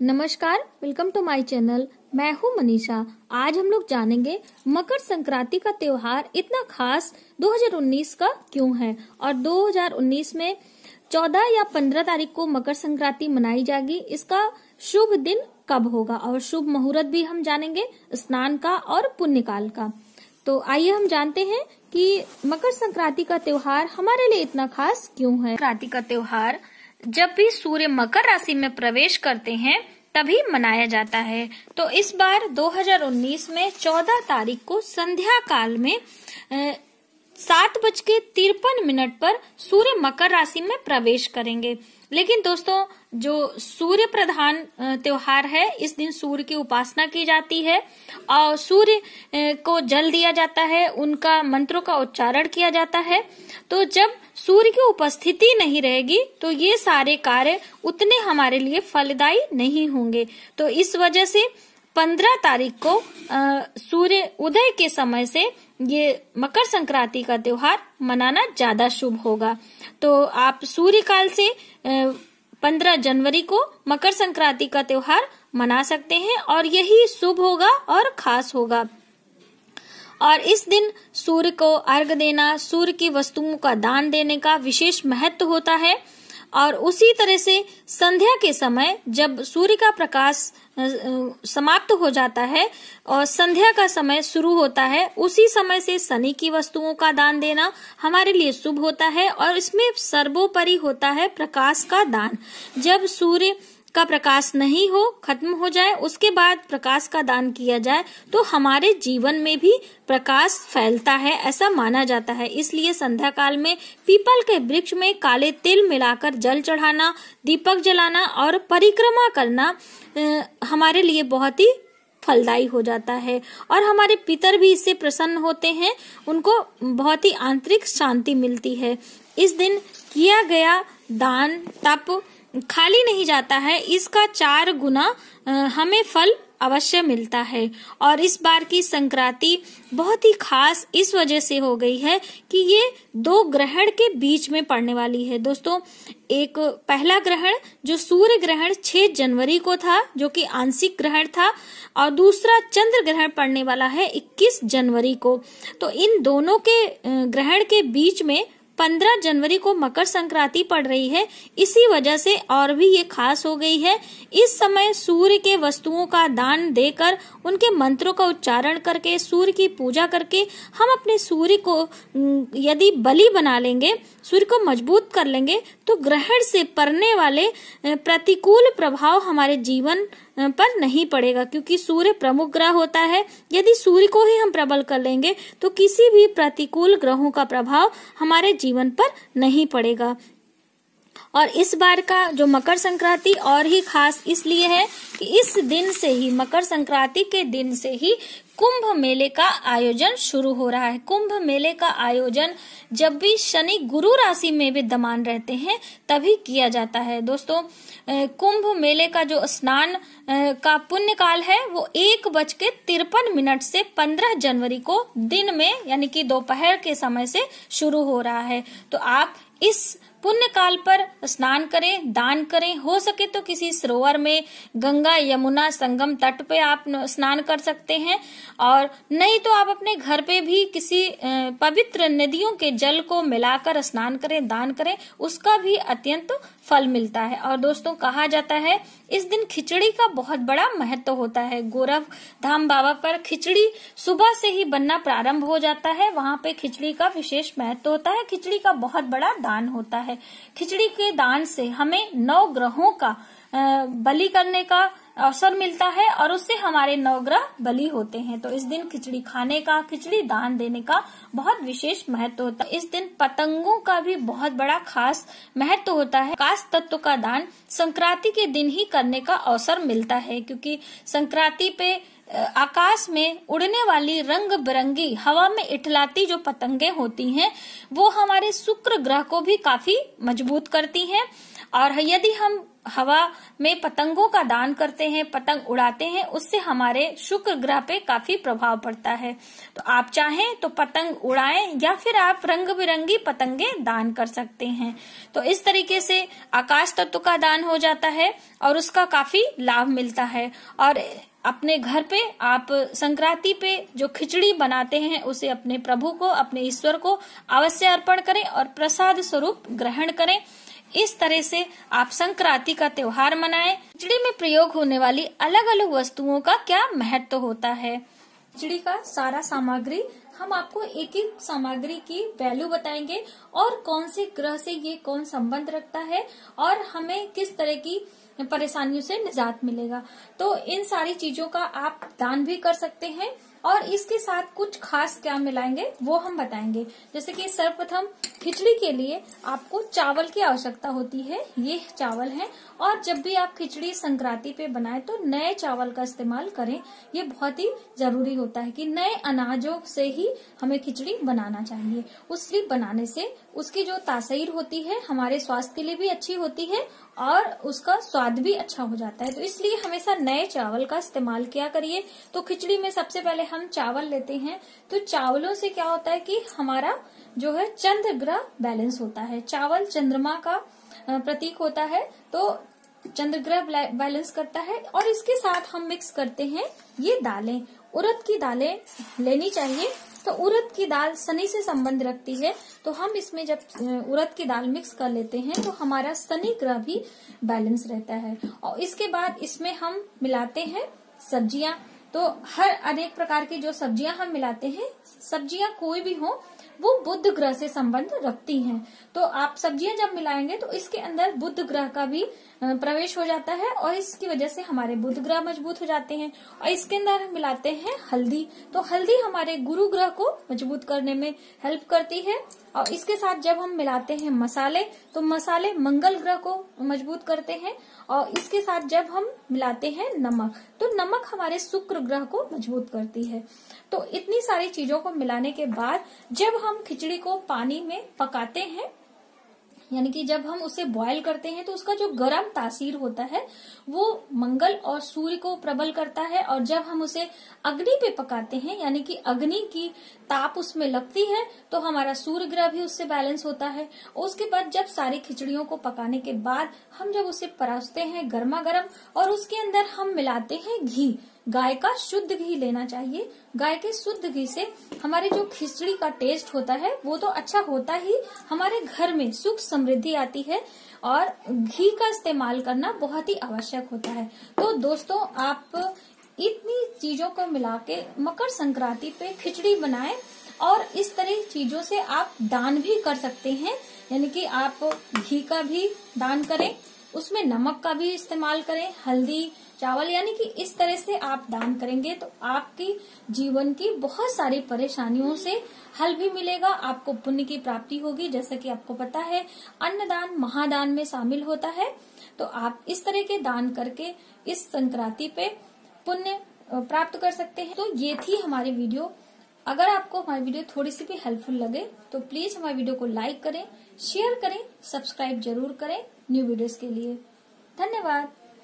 नमस्कार, welcome to my channel. मैं हूं मनीषा। आज हम लोग जानेंगे मकर संक्रांति का त्योहार इतना खास 2019 का क्यों है और 2019 में 14 या 15 तारीख को मकर संक्रांति मनाई जाएगी। इसका शुभ दिन कब होगा और शुभ मुहूर्त भी हम जानेंगे, स्नान का और पुण्य काल का। तो आइए हम जानते हैं कि मकर संक्रांति का त्योहार हमारे लिए इतना खास क्यों है। संक्रांति का त्योहार जब भी सूर्य मकर राशि में प्रवेश करते हैं तभी मनाया जाता है। तो इस बार 2019 में 14 तारीख को संध्या काल में 7:53 पर सूर्य मकर राशि में प्रवेश करेंगे। लेकिन दोस्तों, जो सूर्य प्रधान त्योहार है, इस दिन सूर्य की उपासना की जाती है और सूर्य को जल दिया जाता है, उनका मंत्रों का उच्चारण किया जाता है। तो जब सूर्य की उपस्थिति नहीं रहेगी तो ये सारे कार्य उतने हमारे लिए फलदायी नहीं होंगे। तो इस वजह से 15 तारीख को सूर्य उदय के समय से ये मकर संक्रांति का त्योहार मनाना ज्यादा शुभ होगा। तो आप सूर्य काल से 15 जनवरी को मकर संक्रांति का त्योहार मना सकते हैं और यही शुभ होगा और खास होगा। और इस दिन सूर्य को अर्घ देना, सूर्य की वस्तुओं का दान देने का विशेष महत्व होता है। और उसी तरह से संध्या के समय जब सूर्य का प्रकाश समाप्त हो जाता है और संध्या का समय शुरू होता है, उसी समय से शनि की वस्तुओं का दान देना हमारे लिए शुभ होता है। और इसमें सर्वोपरि होता है प्रकाश का दान। जब सूर्य का प्रकाश नहीं हो, खत्म हो जाए, उसके बाद प्रकाश का दान किया जाए तो हमारे जीवन में भी प्रकाश फैलता है, ऐसा माना जाता है। इसलिए संध्या काल में पीपल के वृक्ष में काले तिल मिलाकर जल चढ़ाना, दीपक जलाना और परिक्रमा करना हमारे लिए बहुत ही फलदायी हो जाता है। और हमारे पितर भी इससे प्रसन्न होते हैं, उनको बहुत ही आंतरिक शांति मिलती है। इस दिन किया गया दान तप खाली नहीं जाता है, इसका 4 गुना हमें फल अवश्य मिलता है। और इस बार की संक्रांति बहुत ही खास इस वजह से हो गई है कि ये 2 ग्रहण के बीच में पड़ने वाली है। दोस्तों, एक पहला ग्रहण जो सूर्य ग्रहण 6 जनवरी को था, जो कि आंशिक ग्रहण था, और दूसरा चंद्र ग्रहण पड़ने वाला है 21 जनवरी को। तो इन दोनों के ग्रहण के बीच में 15 जनवरी को मकर संक्रांति पड़ रही है। इसी वजह से और भी ये खास हो गई है। इस समय सूर्य के वस्तुओं का दान देकर, उनके मंत्रों का उच्चारण करके, सूर्य की पूजा करके हम अपने सूर्य को यदि बलि बना लेंगे, सूर्य को मजबूत कर लेंगे, तो ग्रहण से पड़ने वाले प्रतिकूल प्रभाव हमारे जीवन पर नहीं पड़ेगा, क्योंकि सूर्य प्रमुख ग्रह होता है। यदि सूर्य को ही हम प्रबल कर लेंगे तो किसी भी प्रतिकूल ग्रहों का प्रभाव हमारे जीवन पर नहीं पड़ेगा। और इस बार का जो मकर संक्रांति और ही खास इसलिए है कि इस दिन से ही, मकर संक्रांति के दिन से ही कुंभ मेले का आयोजन शुरू हो रहा है। कुंभ मेले का आयोजन जब भी शनि गुरु राशि में विद्यमान रहते हैं तभी किया जाता है। दोस्तों, कुंभ मेले का जो स्नान का पुण्य काल है वो 1:53 से 15 जनवरी को दिन में, यानी कि दोपहर के समय से शुरू हो रहा है। तो आप इस पुण्य काल पर स्नान करें, दान करें। हो सके तो किसी सरोवर में, गंगा यमुना संगम तट पे आप स्नान कर सकते हैं, और नहीं तो आप अपने घर पे भी किसी पवित्र नदियों के जल को मिलाकर स्नान करें, दान करें, उसका भी अत्यंत फल मिलता है। और दोस्तों, कहा जाता है इस दिन खिचड़ी का बहुत बड़ा महत्व होता है। गोरखधाम बाबा पर खिचड़ी सुबह से ही बनना प्रारंभ हो जाता है। वहाँ पे खिचड़ी का विशेष महत्व होता है। खिचड़ी का बहुत बड़ा दान होता है। खिचड़ी के दान से हमें 9 ग्रहों का बलि करने का अवसर मिलता है और उससे हमारे 9 ग्रह बलि होते हैं। तो इस दिन खिचड़ी खाने का, खिचड़ी दान देने का बहुत विशेष महत्व होता है। इस दिन पतंगों का भी बहुत बड़ा खास महत्व होता है। आकाश तत्व का दान संक्रांति के दिन ही करने का अवसर मिलता है, क्योंकि संक्रांति पे आकाश में उड़ने वाली रंग बिरंगी, हवा में इठलाती जो पतंगे होती हैं, वो हमारे शुक्र ग्रह को भी काफी मजबूत करती हैं और यदि हम हवा में पतंगों का दान करते हैं, पतंग उड़ाते हैं, उससे हमारे शुक्र ग्रह पे काफी प्रभाव पड़ता है। तो आप चाहें तो पतंग उड़ाएं या फिर आप रंग बिरंगी पतंगे दान कर सकते हैं। तो इस तरीके से आकाश तत्व का दान हो जाता है और उसका काफी लाभ मिलता है। और अपने घर पे आप संक्रांति पे जो खिचड़ी बनाते हैं उसे अपने प्रभु को, अपने ईश्वर को अवश्य अर्पण करें और प्रसाद स्वरूप ग्रहण करें। इस तरह से आप संक्रांति का त्योहार मनाएं। खिचड़ी में प्रयोग होने वाली अलग अलग वस्तुओं का क्या महत्व होता है। खिचड़ी का सारा सामग्री हम आपको एक एक सामग्री की वैल्यू बताएंगे और कौन से ग्रह से ये कौन संबंध रखता है और हमें किस तरह की परेशानियों से निजात मिलेगा। तो इन सारी चीजों का आप दान भी कर सकते हैं और इसके साथ कुछ खास क्या मिलाएंगे वो हम बताएंगे। जैसे कि सर्वप्रथम खिचड़ी के लिए आपको चावल की आवश्यकता होती है, ये चावल है। और जब भी आप खिचड़ी संक्रांति पे बनाएं तो नए चावल का इस्तेमाल करें। ये बहुत ही जरूरी होता है कि नए अनाजों से ही हमें खिचड़ी बनाना चाहिए। उसकी बनाने से उसकी जो तासीर होती है हमारे स्वास्थ्य के लिए भी अच्छी होती है और उसका स्वाद भी अच्छा हो जाता है। तो इसलिए हमेशा नए चावल का इस्तेमाल किया करिए। तो खिचड़ी में सबसे पहले हम चावल लेते हैं। तो चावलों से क्या होता है कि हमारा जो है चंद्र ग्रह बैलेंस होता है। चावल चंद्रमा का प्रतीक होता है, तो चंद्र ग्रह बैलेंस करता है। और इसके साथ हम मिक्स करते हैं ये दालें। उड़द की दालें लेनी चाहिए। तो उड़द की दाल शनि से संबंध रखती है, तो हम इसमें जब उड़द की दाल मिक्स कर लेते हैं तो हमारा शनि ग्रह भी बैलेंस रहता है। और इसके बाद इसमें हम मिलाते हैं सब्जियां। तो हर अनेक प्रकार की जो सब्जियां हम मिलाते हैं, सब्जियां कोई भी हो वो बुध ग्रह से संबंध रखती हैं। तो आप सब्जियां जब मिलाएंगे तो इसके अंदर बुध ग्रह का भी प्रवेश हो जाता है और इसकी वजह से हमारे बुध ग्रह मजबूत हो जाते हैं। और इसके अंदर हम मिलाते हैं हल्दी। तो हल्दी हमारे गुरु ग्रह को मजबूत करने में हेल्प करती है। और इसके साथ जब हम मिलाते हैं मसाले, तो मसाले मंगल ग्रह को मजबूत करते हैं। और इसके साथ जब हम मिलाते हैं नमक, तो नमक हमारे शुक्र ग्रह को मजबूत करती है। तो इतनी सारी चीजों को मिलाने के बाद जब हम खिचड़ी को पानी में पकाते हैं, यानी कि जब हम उसे बॉयल करते हैं, तो उसका जो गर्म तासीर होता है वो मंगल और सूर्य को प्रबल करता है। और जब हम उसे अग्नि पे पकाते हैं, यानी कि अग्नि की ताप उसमें लगती है, तो हमारा सूर्य ग्रह भी उससे बैलेंस होता है। उसके बाद जब सारी खिचड़ियों को पकाने के बाद हम जब उसे परोसते हैं गर्मा गर्म, और उसके अंदर हम मिलाते हैं घी। गाय का शुद्ध घी लेना चाहिए। गाय के शुद्ध घी से हमारे जो खिचड़ी का टेस्ट होता है वो तो अच्छा होता ही, हमारे घर में सुख समृद्धि आती है। और घी का इस्तेमाल करना बहुत ही आवश्यक होता है। तो दोस्तों, आप इतनी चीजों को मिला के मकर संक्रांति पे खिचड़ी बनाएं और इस तरह चीजों से आप दान भी कर सकते हैं। यानी कि आप घी का भी दान करें, उसमें नमक का भी इस्तेमाल करें, हल्दी, चावल, यानी कि इस तरह से आप दान करेंगे तो आपकी जीवन की बहुत सारी परेशानियों से हल भी मिलेगा। आपको पुण्य की प्राप्ति होगी। जैसा कि आपको पता है अन्नदान महादान में शामिल होता है। तो आप इस तरह के दान करके इस संक्रांति पे पुण्य प्राप्त कर सकते हैं। तो ये थी हमारी वीडियो। अगर आपको हमारी वीडियो थोड़ी सी भी हेल्पफुल लगे तो प्लीज हमारी वीडियो को लाइक करें, शेयर करें, सब्सक्राइब जरूर करें न्यू वीडियोस के लिए। धन्यवाद।